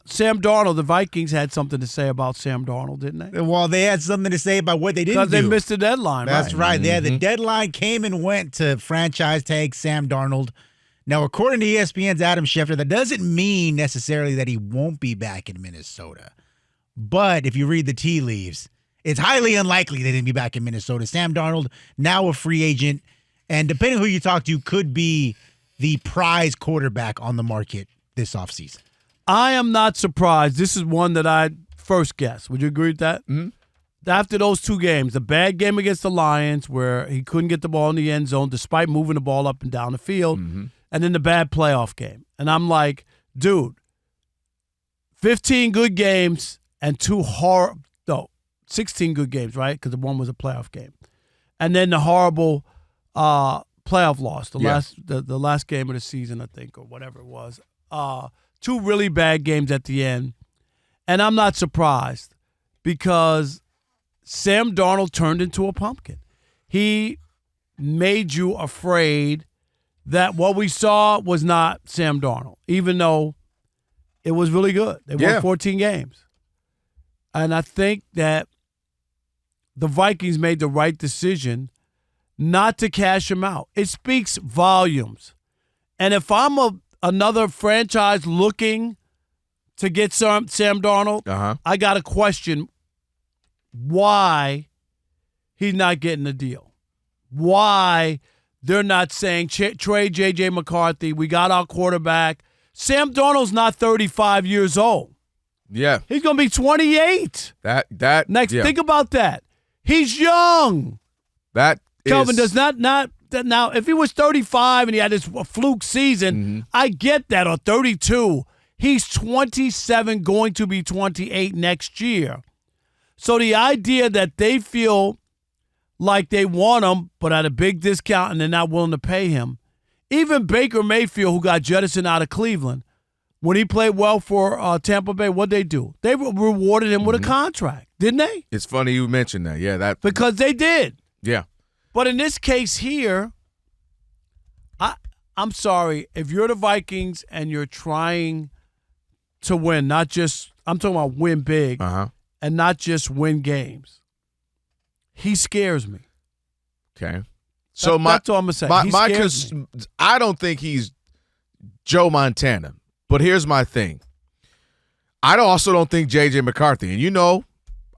Sam Darnold, the Vikings had something to say about Sam Darnold, didn't they? Well, they had something to say about what they didn't do. Because they missed the deadline, That's right. Mm-hmm. Yeah, the deadline came and went to franchise tag Sam Darnold. Now, according to ESPN's Adam Schefter, that doesn't mean necessarily that he won't be back in Minnesota. But if you read the tea leaves, it's highly unlikely that he'll be back in Minnesota. Sam Darnold, now a free agent, and depending on who you talk to, could be the prize quarterback on the market this offseason. I am not surprised. This is one that I first guessed. Would you agree with that? Mm-hmm. After those two games, the bad game against the Lions where he couldn't get the ball in the end zone despite moving the ball up and down the field, and then the bad playoff game. And I'm like, dude, 15 good games and 16 good games, right? Because the one was a playoff game. And then the horrible playoff loss, the last game of the season, I think, or whatever it was. Two really bad games at the end. And I'm not surprised because Sam Darnold turned into a pumpkin. He made you afraid that what we saw was not Sam Darnold, even though it was really good. They won 14 games. And I think that the Vikings made the right decision not to cash him out. It speaks volumes. And if I'm another franchise looking to get Sam Darnold, I got to question why he's not getting the deal. Why they're not saying, trade JJ McCarthy, we got our quarterback. Sam Darnold's not 35 years old. Yeah. He's going to be 28. Think about that. He's young. Kelvin does not now, if he was 35 and he had this fluke season, I get that, or 32. He's 27, going to be 28 next year. So the idea that they feel like they want him but at a big discount and they're not willing to pay him. Even Baker Mayfield, who got jettisoned out of Cleveland, when he played well for Tampa Bay, what'd they do? They rewarded him with a contract, didn't they? It's funny you mentioned that. Yeah, because they did. Yeah. But in this case here, I'm sorry, if you're the Vikings and you're trying to win, not just – I'm talking about win big and not just win games, he scares me. Okay. So that's all I'm going to say. I don't think he's Joe Montana, but here's my thing. I also don't think JJ McCarthy, and you know,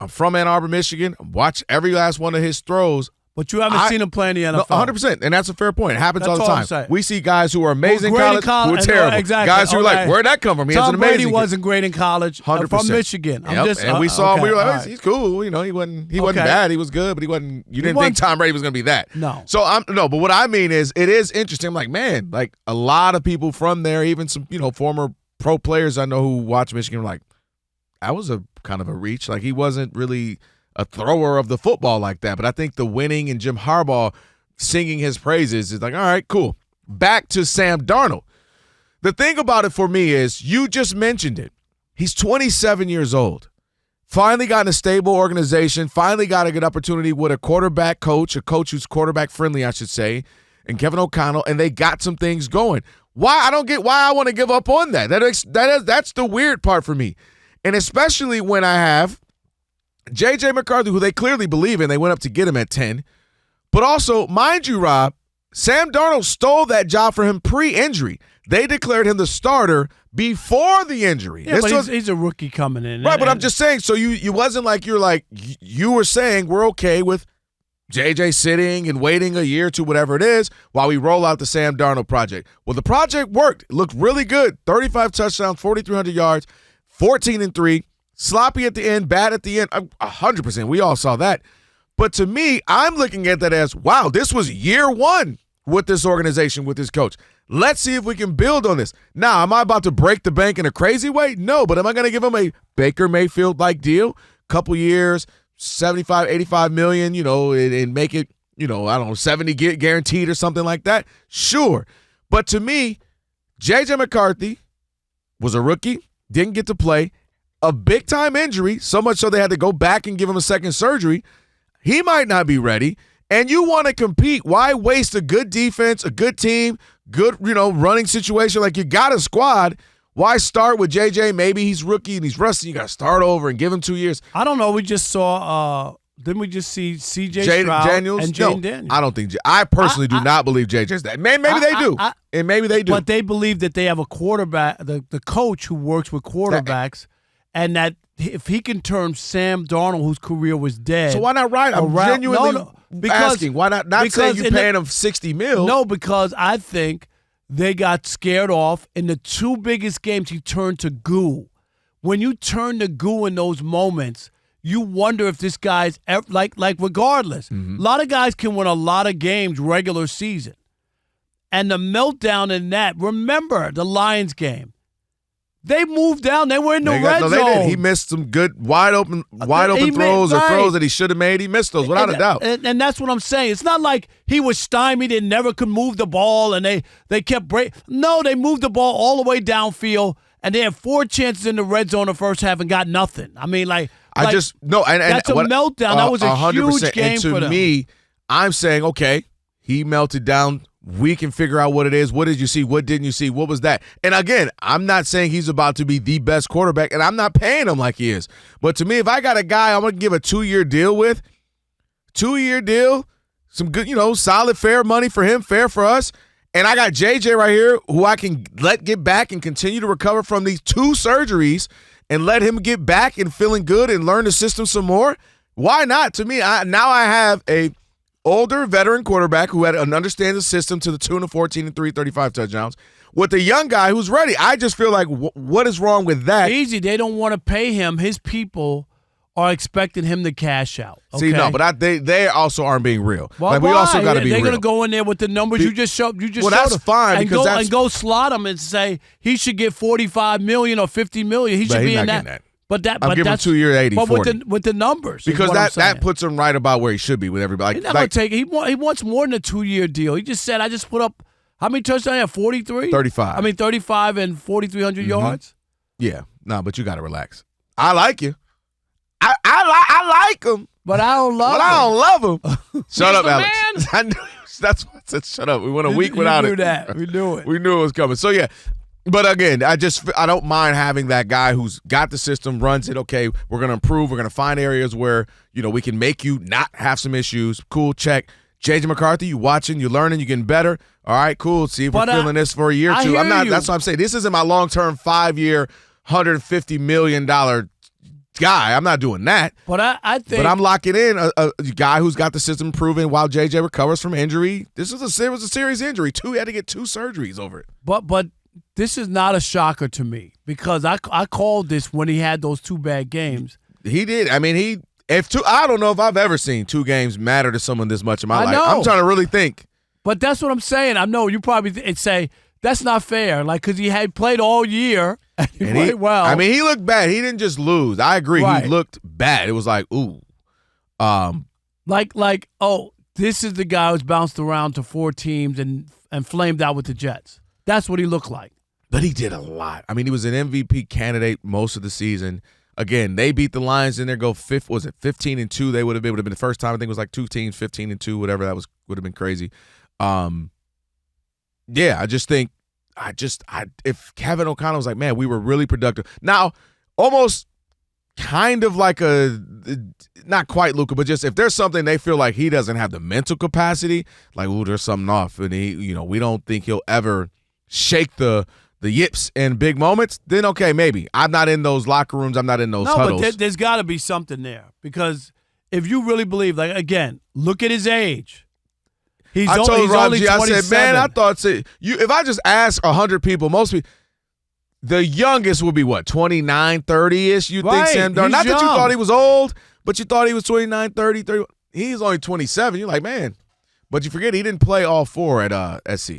I'm from Ann Arbor, Michigan. Watch every last one of his throws. But you haven't seen him play in the NFL. 100%, and that's a fair point. It happens all the time. We see guys who are amazing in college, who are terrible. Exactly. Guys who are like, where'd that come from? He has an amazing. Tom Brady wasn't great in college. 100%. From Michigan. And we saw him. We were like, he's cool. You know, he wasn't bad. He was good, but he wasn't. You didn't think Tom Brady was going to be that. No. So but what I mean is, it is interesting. I'm like, man, like a lot of people from there, even some former pro players I know who watch Michigan, were like, that was a kind of a reach. Like he wasn't really a thrower of the football like that. But I think the winning and Jim Harbaugh singing his praises is like, all right, cool. Back to Sam Darnold. The thing about it for me is, you just mentioned it. He's 27 years old. Finally got in a stable organization, finally got a good opportunity with a quarterback coach, a coach who's quarterback friendly, I should say, and Kevin O'Connell, and they got some things going. I don't get why I want to give up on that. That's the weird part for me. And especially when I have JJ McCarthy, who they clearly believe in, they went up to get him at 10. But also, mind you, Rob, Sam Darnold stole that job for him pre-injury. They declared him the starter before the injury. Yeah, but he's a rookie coming in. Right, but I'm just saying, so you wasn't like you were saying we're okay with JJ sitting and waiting a year to whatever it is while we roll out the Sam Darnold project. Well, the project worked. It looked really good. 35 touchdowns, 4,300 yards, 14-3. Sloppy at the end, bad at the end, 100%. We all saw that. But to me, I'm looking at that as, wow, this was year one with this organization, with this coach. Let's see if we can build on this. Now, am I about to break the bank in a crazy way? No, but am I going to give him a Baker Mayfield-like deal? Couple years, 75, 85 million, and make it, I don't know, 70 guaranteed or something like that? Sure. But to me, JJ McCarthy was a rookie, didn't get to play, a big-time injury, so much so they had to go back and give him a second surgery. He might not be ready, and you want to compete. Why waste a good defense, a good team, good, running situation? Like, you got a squad. Why start with JJ? Maybe he's rookie and he's rusty. You got to start over and give him 2 years. I don't know. We just saw. Didn't we just see C.J. Stroud Daniels? and Jaden No, Daniels? I don't think. I personally do not believe JJ's that. Maybe they do, and maybe they do. But they believe that they have a quarterback, the coach who works with quarterbacks, and that if he can turn Sam Darnold, whose career was dead. So why not ride? I'm genuinely asking. Why not saying you paying him $60 million? No, because I think they got scared off. In the two biggest games, he turned to goo. When you turn to goo in those moments, you wonder if this guy's ever, like regardless. A lot of guys can win a lot of games regular season. And the meltdown in that, remember the Lions game. They moved down. They were in the red zone. They did. He missed some good wide open throws or throws that he should have made. He missed those without a doubt. And that's what I'm saying. It's not like he was stymied and never could move the ball and they kept breaking. No, they moved the ball all the way downfield and they had 4 chances in the red zone the first half and got nothing. I mean, that's a meltdown. That was a 100%, huge game for them. And to me, I'm saying, okay, he melted down. We can figure out what it is. What did you see? What didn't you see? What was that? And again, I'm not saying he's about to be the best quarterback, and I'm not paying him like he is. But to me, if I got a guy I'm going to give a 2-year deal with, 2-year deal, some good, solid, fair money for him, fair for us, and I got JJ right here who I can let get back and continue to recover from these 2 surgeries and let him get back and feeling good and learn the system some more, why not? To me, now I have a older veteran quarterback who understands the system to the tune of 14 and 335 touchdowns with a young guy who's ready. I just feel like what is wrong with that? Easy. They don't want to pay him. His people are expecting him to cash out. Okay? See, no, but they also aren't being real. Well, we also got to be real. They're going to go in there with the numbers you just showed. That's fine and go slot him and say he should get $45 million or $50 million. He should be in that. But I'm giving him 2 years, 80, but 40. with the numbers, because that puts him right about where he should be with everybody. He's not going to take it. He wants more than a 2-year deal. He just said, I just put up how many touchdowns? I have 43, 35. 35 and 4,300 yards. Yeah, no, but you got to relax. I like you. I like him, but I don't love him. I don't love him. Shut up, Alex. I knew, that's what I said. Shut up. We went a week without it. We knew that. We knew it. We knew it was coming. So yeah. But again, I don't mind having that guy who's got the system, runs it. Okay, we're going to improve. We're going to find areas where, we can make you not have some issues. Cool, check. JJ McCarthy, you watching, you learning, you getting better. All right, cool. See if we're feeling this for a year or two. That's what I'm saying. This isn't my long-term 5-year, $150 million guy. I'm not doing that. But I think. But I'm locking in a guy who's got the system proven while JJ recovers from injury. This was a serious injury. He had to get 2 surgeries over it. But this is not a shocker to me because I called this when he had those 2 bad games. He did. I mean, I don't know if I've ever seen 2 games matter to someone this much in my life. I'm trying to really think. But that's what I'm saying. I know you probably say that's not fair, because he had played all year and he played well. I mean, he looked bad. He didn't just lose. I agree. Right. He looked bad. It was like, ooh. This is the guy who's bounced around to 4 teams and flamed out with the Jets. That's what he looked like. But he did a lot. I mean, he was an MVP candidate most of the season. Again, they beat the Lions in there, 15-2? They would have been the first time. I think it was like 2 teams, 15-2, whatever. That would have been crazy. Yeah, I just think if Kevin O'Connell was like, man, we were really productive. Now, almost kind of like not quite Luka, but just if there's something they feel like he doesn't have the mental capacity, like, ooh, there's something off, and we don't think he'll ever shake the yips in big moments, then okay, maybe. I'm not in those locker rooms. I'm not in those huddles. But there's got to be something there because if you really believe, again, look at his age. I told Roger, I said, man, I thought if I just ask 100 people, most people, the youngest would be what, 29, 30-ish, you think, Sam Darnold? Not that you thought he was old, but you thought he was 29, 30. He's only 27. You're like, man. But you forget he didn't play all 4 at SC.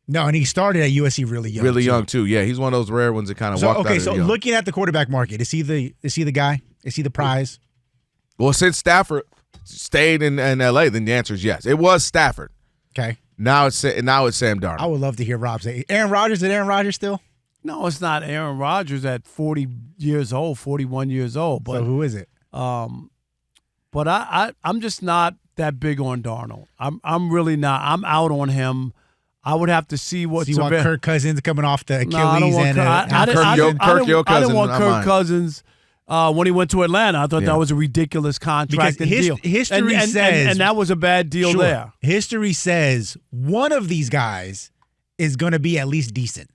No, and he started at USC really young. Really young, too. Yeah, he's one of those rare ones that kind of walked out. Okay, so looking at the quarterback market, is he the guy? Is he the prize? Well, since Stafford stayed in L.A., then the answer is yes. It was Stafford. Okay. Now it's Sam Darnold. I would love to hear Rob say, Aaron Rodgers, is Aaron Rodgers still? No, it's not Aaron Rodgers at 40 years old, 41 years old. But, so who is it? But I'm just not that big on Darnold. I'm really not. I'm out on him. I would have to see what's So you want available. Kirk Cousins coming off the Achilles No, I don't want and Kirk. I Yo didn't Cousins, want I Kirk mind. Cousins when he went to Atlanta. I thought Yeah. that was a ridiculous contract Because and deal. history and says that was a bad deal Sure. there. History says one of these guys is going to be at least decent.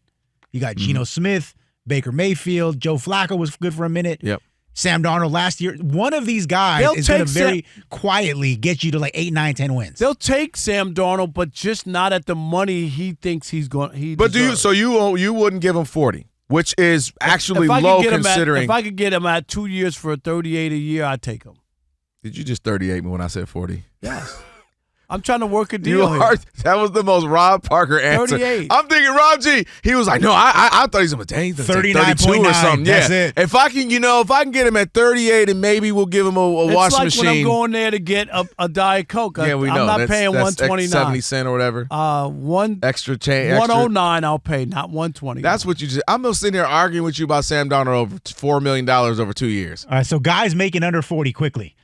You got Geno Smith, Baker Mayfield, Joe Flacco was good for a minute. Yep. Sam Darnold last year. One of these guys They'll is going to take very quietly get you to like 8, 9, 10 wins. They'll take Sam Darnold, but just not at the money he thinks he's going. But you wouldn't give him 40, which is actually If I could low get him considering. if I could get him at 2 years for 38 a year, I'd take him. Did you just 38 me when I said 40? Yes. I'm trying to work a You deal here. are. That was the most Rob Parker answer. 38. I'm thinking Rob G. He was like, no, I thought he's going to 32 or something. That's Yeah. it. If I can get him at 38 and maybe we'll give him a It's washing like machine. when I'm going there to get a Diet Coke. Yeah, we know. I'm not That's- paying that's 129. 70 cents or whatever. One Extra change. Extra. 109 I'll pay, not 120. That's what you just. I'm going to sit here arguing with you about Sam Darnold over $4 million over 2 years. All right, so guys making under 40 quickly.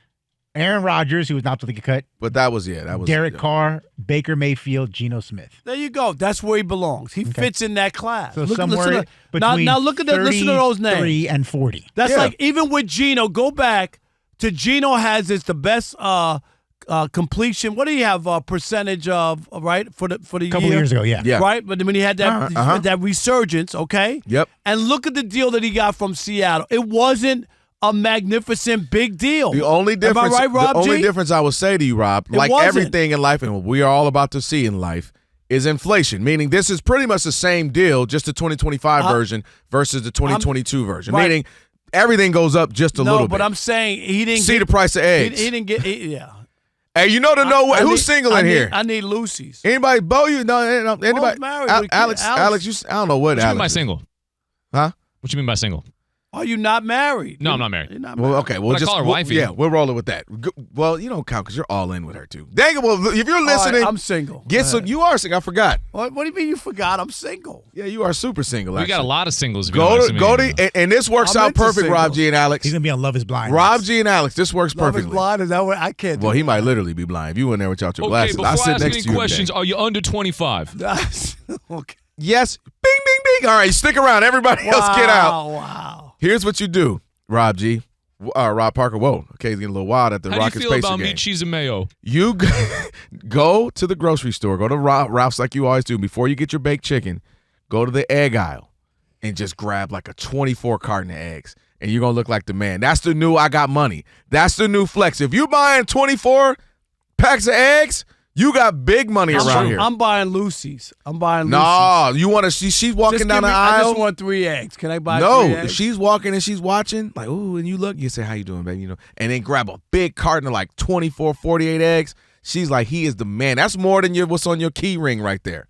Aaron Rodgers, who was not to get cut. But that was. Derek Carr, Baker Mayfield, Geno Smith. There you go. That's where he belongs. He fits in that class. So somewhere between now look at listen to those names. 33 and 40. That's Yeah. like even with Geno. Go back to Geno has the best completion. What do you have percentage of right for the A couple year? years ago, yeah. Yeah. Right, but when he had that that resurgence, okay. Yep. And look at the deal that he got from Seattle. It wasn't a magnificent big deal. The only difference, Am I right, Rob the only G? difference I would say to you, Rob, like wasn't. everything in life and what we are all about to see in life, is inflation. Meaning this is pretty much the same deal, just the 2025 version versus the 2022 version. right. Meaning everything goes up just a little bit. No, but I'm saying he didn't See get, the price of eggs. He didn't get. Yeah. Hey, you know who's single in here? I need Lucy's. Anybody? Bo, you know anybody? married with Alex, kids. Alex, I don't know what What you mean by Alex is. single? Huh? What you mean by single? Are you not married? No, I'm not married. You're not Well, married. okay. Well, But I just call her wifey. Yeah, we'll roll it with that. Well, you don't count because you're all in with her too. Dang it! Well, if you're All right, listening, I'm single. get Go some. ahead. You are single. I forgot. What do you mean you forgot? I'm single. Yeah, you are super single. We got a actually. lot of singles. If you don't ask me. And this works I'm out into perfect, Rob singles. G and Alex. He's going to be on Love is Blind. Rob G and Alex, this works Love is perfectly. blind. Is that what I can't do? Well, he might literally be blind. If you in there without your Okay, glasses, before I I sit ask next any to you. questions, are you under 25? Okay. Yes. Bing, bing, bing. All right, stick around. Everybody else get out. Wow. Here's what you do, Rob G. Rob Parker. Whoa. Okay, he's getting a little wild at the How do you Rockets feel Pacers about game. meat, cheese, and mayo? You go to the grocery store, go to Ralph's like you always do. Before you get your baked chicken, go to the egg aisle and just grab like a 24 carton of eggs. And you're going to look like the man. That's the new I got money. That's the new flex. If you buying 24 packs of eggs, you got big money around here. I'm buying Lucy's. No, you want to see she's walking Just down give the me- I aisle. just want 3 eggs. Can I buy 3 No, eggs? if she's walking and she's watching, like, ooh, and you look, you say, how you doing, baby? You know, and then grab a big carton of like 24, 48 eggs. She's like, he is the man. That's more than what's on your key ring right there.